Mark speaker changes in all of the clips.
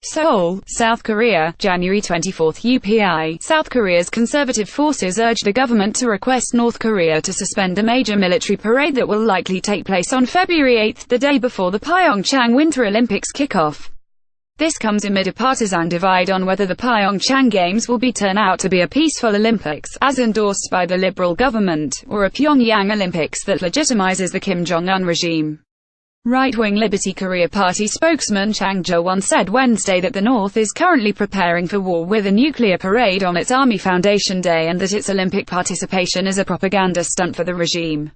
Speaker 1: Seoul, South Korea, January 24, UPI. South Korea's conservative forces urged the government to request North Korea to suspend a major military parade that will likely take place on February 8, the day before the Pyeongchang Winter Olympics kickoff. This comes amid a partisan divide on whether the Pyeongchang Games will turn out to be a peaceful Olympics, as endorsed by the Liberal government, or a Pyongyang Olympics that legitimizes the Kim Jong-un regime. Right-wing Liberty Korea Party spokesman Chang Jo-won said Wednesday that the North is currently preparing for war with a nuclear parade on its Army Foundation Day and that its Olympic participation is a propaganda stunt for the regime.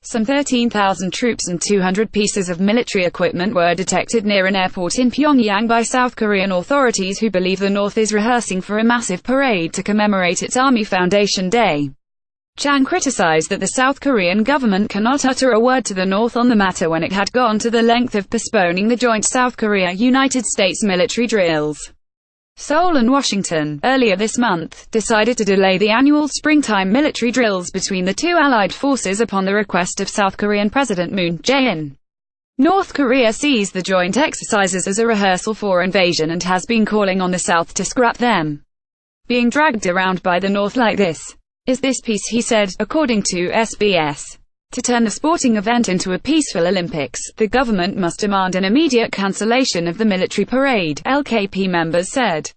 Speaker 1: Some 13,000 troops and 200 pieces of military equipment were detected near an airport in Pyongyang by South Korean authorities who believe the North is rehearsing for a massive parade to commemorate its Army Foundation Day. Chang criticized that the South Korean government cannot utter a word to the North on the matter when it had gone to the length of postponing the joint South Korea-United States military drills. Seoul and Washington, earlier this month, decided to delay the annual springtime military drills between the two allied forces upon the request of South Korean President Moon Jae-in. North Korea sees the joint exercises as a rehearsal for invasion and has been calling on the South to scrap them. Being dragged around by the North like this is this peace, he said, according to SBS. To turn the sporting event into a peaceful Olympics, the government must demand an immediate cancellation of the military parade, LKP members said.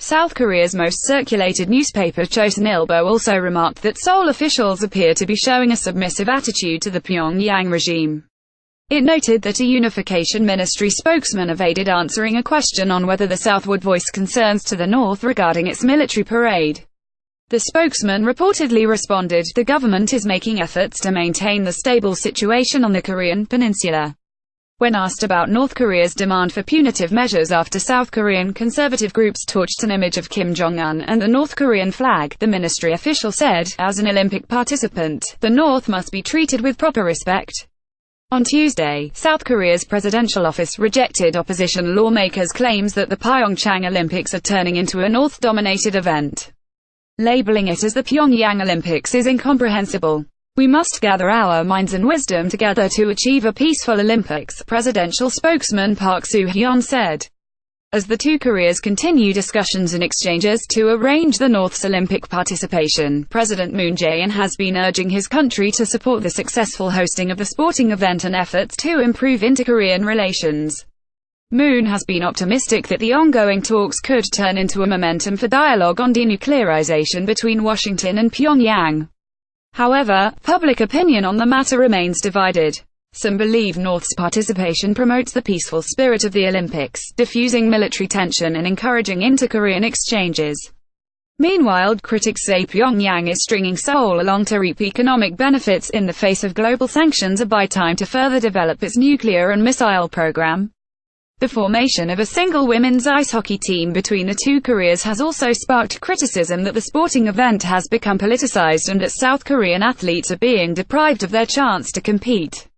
Speaker 1: South Korea's most circulated newspaper Chosun Ilbo also remarked that Seoul officials appear to be showing a submissive attitude to the Pyongyang regime. It noted that a unification ministry spokesman evaded answering a question on whether the South would voice concerns to the North regarding its military parade. The spokesman reportedly responded, "The government is making efforts to maintain the stable situation on the Korean peninsula." When asked about North Korea's demand for punitive measures after South Korean conservative groups torched an image of Kim Jong-un and the North Korean flag, the ministry official said, "As an Olympic participant, the North must be treated with proper respect." On Tuesday, South Korea's presidential office rejected opposition lawmakers' claims that the Pyeongchang Olympics are turning into a North-dominated event. Labeling it as the Pyongyang Olympics is incomprehensible. "We must gather our minds and wisdom together to achieve a peaceful Olympics," presidential spokesman Park Soo-hyun said. As the two Koreas continue discussions and exchanges to arrange the North's Olympic participation, President Moon Jae-in has been urging his country to support the successful hosting of the sporting event and efforts to improve inter-Korean relations. Moon has been optimistic that the ongoing talks could turn into a momentum for dialogue on denuclearization between Washington and Pyongyang. However, public opinion on the matter remains divided. Some believe North's participation promotes the peaceful spirit of the Olympics, diffusing military tension and encouraging inter-Korean exchanges. Meanwhile, critics say Pyongyang is stringing Seoul along to reap economic benefits in the face of global sanctions and buy time to further develop its nuclear and missile program. The formation of a single women's ice hockey team between the two Koreas has also sparked criticism that the sporting event has become politicized and that South Korean athletes are being deprived of their chance to compete.